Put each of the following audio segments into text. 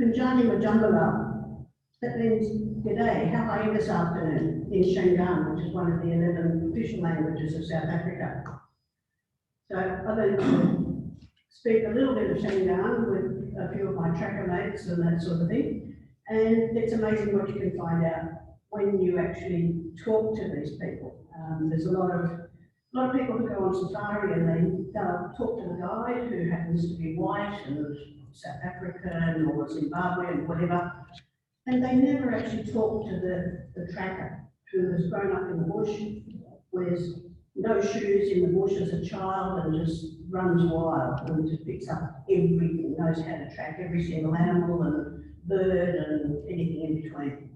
Punjani Majumbala, that means G'day, how are you this afternoon, in Shangaan, which is one of the 11 official languages of South Africa. So I learned to speak a little bit of Shangaan with a few of my tracker mates and that sort of thing. And it's amazing what you can find out when you actually talk to these people. There's a lot of people who go on safari and they talk to the guide who happens to be white and South African or Zimbabwean or whatever, and they never actually talk to the tracker who has grown up in the bush, wears no shoes in the bush as a child and just runs wild and just picks up everything, knows how to track every single animal and bird and anything in between.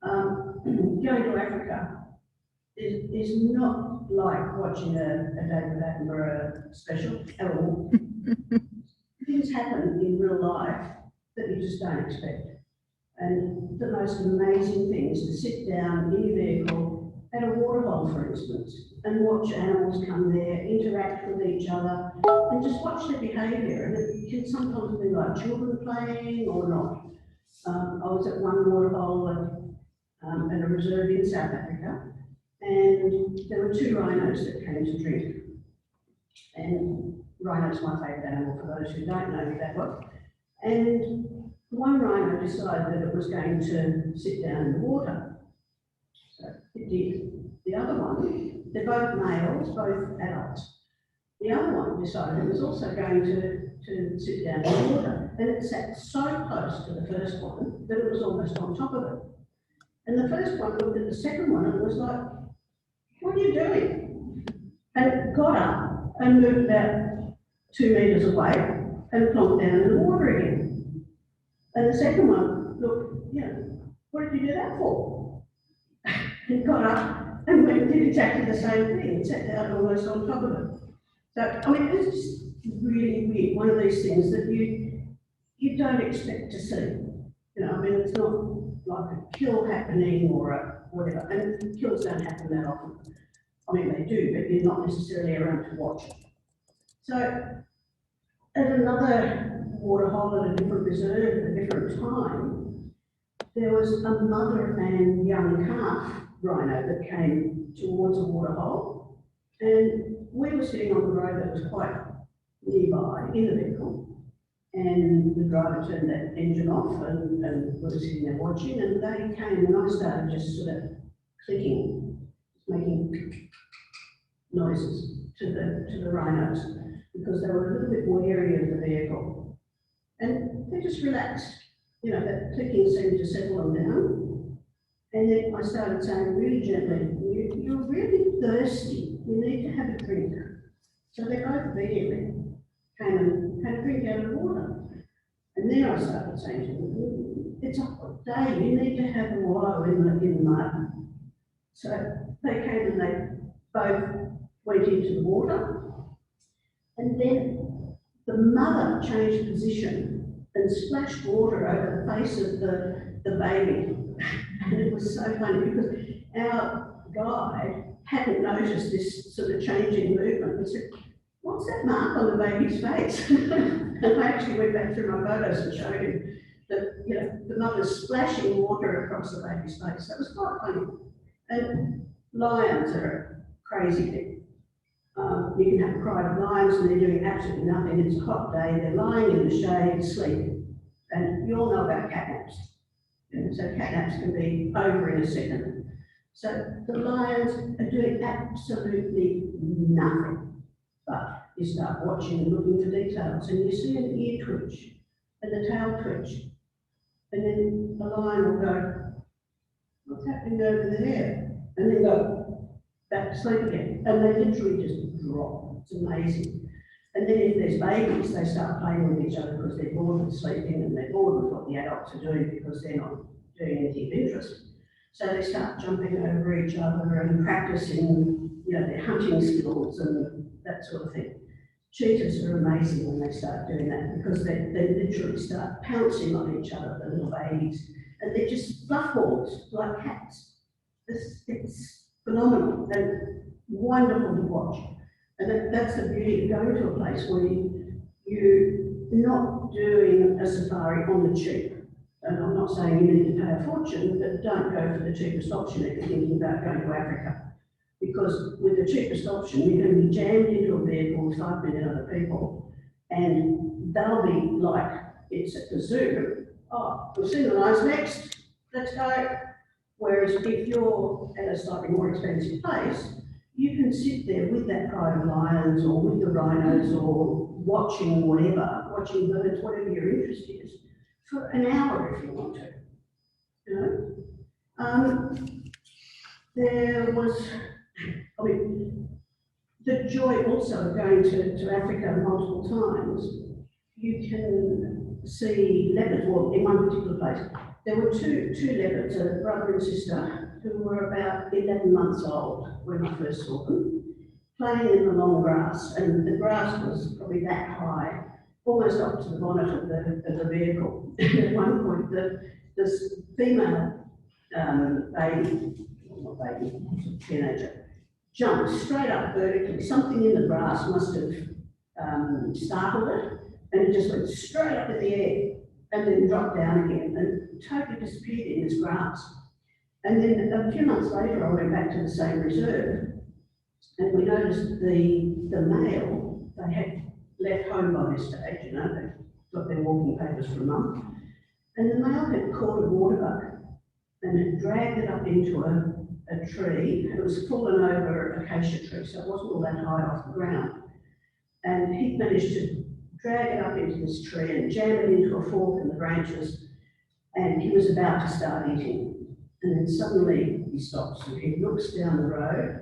Going to Africa is not like watching a David Attenborough special at all. Things happen in real life that you just don't expect. And the most amazing thing is to sit down in your vehicle at a waterhole, for instance, and watch animals come there, interact with each other, and just watch their behaviour. And it can sometimes be like children playing or not. I was at one waterhole at a reserve in South Africa, and there were 2 rhinos that came to drink. And rhino's my favourite animal, for those who don't know me that well. And one rhino decided that it was going to sit down in the water. So it did. The other one, they're both males, both adults. The other one decided it was also going to sit down in the water. And it sat so close to the first one that it was almost on top of it. And the first one looked at the second one and was like, "What are you doing?" And it got up and moved about 2 metres away and plonked down in the water again. And the second one, look, what did you do that for? It got up and went and did exactly the same thing. It sat down almost on top of it. So, I mean, it's just really weird, one of these things that you don't expect to see. I mean, it's not like a kill happening or a whatever, and kills don't happen that often. I mean, they do, but you're not necessarily around to watch it. So, at another waterhole at a different reserve at a different time, there was a mother and young calf rhino that came towards a waterhole, and we were sitting on the road that was quite nearby in the vehicle, and the driver turned that engine off and we were sitting there watching, and they came and I started just sort of clicking, making noises to the rhinos, because they were a little bit wary of the vehicle. And they just relaxed. That clicking seemed to settle them down. And then I started saying really gently, "You're really thirsty. You need to have a drink." So they both immediately came and had a drink out of the water. And then I started saying to them, "It's a hot day. You need to have a wallow in the mud." So they came and they both went into the water. And then the mother changed position and splashed water over the face of the baby. And it was so funny because our guide hadn't noticed this sort of change in movement. He said, "What's that mark on the baby's face?" And I actually went back through my photos and showed him that the mother's splashing water across the baby's face. That was quite funny. And lions are a crazy thing. You can have a pride of lions and they're doing absolutely nothing. It's a hot day, they're lying in the shade, sleeping. And you all know about catnaps. So catnaps can be over in a second. So the lions are doing absolutely nothing. But you start watching and looking for details and you see an ear twitch and the tail twitch. And then the lion will go, "What's happening over there?" And then go back to sleep again. And they literally just drop. It's amazing. And then if there's babies, they start playing with each other because they're bored with sleeping and they're bored with what the adults are doing because they're not doing anything of interest. So they start jumping over each other and practicing, their hunting skills and that sort of thing. Cheetahs are amazing when they start doing that because they literally start pouncing on each other, the little babies, and they're just fluff balls like cats. It's phenomenal and wonderful to watch. And that's the beauty of going to a place where not doing a safari on the cheap. And I'm not saying you need to pay a fortune, but don't go for the cheapest option if you're thinking about going to Africa. Because with the cheapest option, you're going to be jammed into a vehicle with 5 million other people, and they'll be like, it's at the zoo. Oh, we'll see the lions next, let's go. Whereas if you're at a slightly more expensive place, you can sit there with that pride of lions or with the rhinos or watching whatever, watching birds, whatever your interest is, for an hour if you want to. You know? There was, I mean, the joy also of going to Africa multiple times. You can see leopards, well, in one particular place. There were two leopards, a brother and sister, who were about 11 months old when I first saw them, playing in the long grass, and the grass was probably that high, almost up to the bonnet of the vehicle. At one point, this female baby, well, not baby, teenager, jumped straight up vertically. Something in the grass must have startled it, and it just went straight up in the air and then dropped down again and totally disappeared in this grass. And then a few months later, I went back to the same reserve, and we noticed the male, they had left home by this stage, you know, they got their walking papers for a month, and the male had caught a water bug and had dragged it up into a tree. It was fallen over an acacia tree, so it wasn't all that high off the ground. And he managed to drag it up into this tree and jam it into a fork in the branches, and he was about to start eating. And then suddenly he stops and he looks down the road,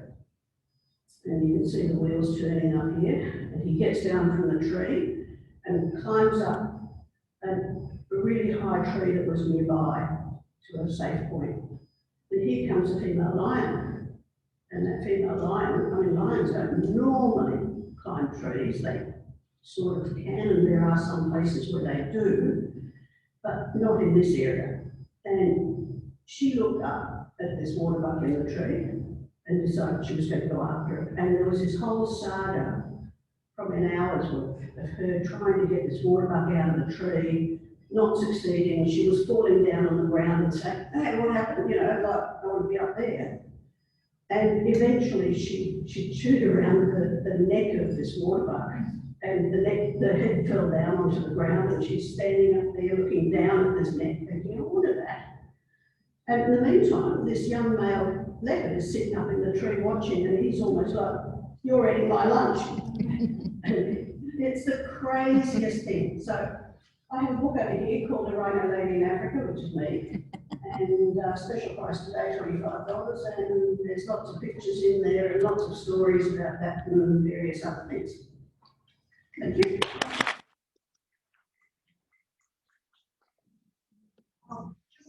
and you can see the wheels turning up here, and he gets down from the tree and climbs up a really high tree that was nearby to a safe point. And here comes a female lion, and that female lion, I mean, lions don't normally climb trees, they sort of can, and there are some places where they do, but not in this area. And she looked up at this water buck in the tree and decided she was going to go after it. And there was this whole saga, probably an hour's worth, of her trying to get this water buck out of the tree, not succeeding. She was falling down on the ground and saying, hey, what happened? You know, like, I want to be up there. And eventually she chewed around the neck of this water buck, and the head fell down onto the ground, and she's standing up there looking down at this neck, thinking, I wanted that. And in the meantime, this young male leopard is sitting up in the tree watching, and he's almost like, you're eating my lunch. It's the craziest thing. So I have a book over here called The Rhino Lady in Africa, which is me, and special price today, $25, and there's lots of pictures in there and lots of stories about that and various other things. Thank you.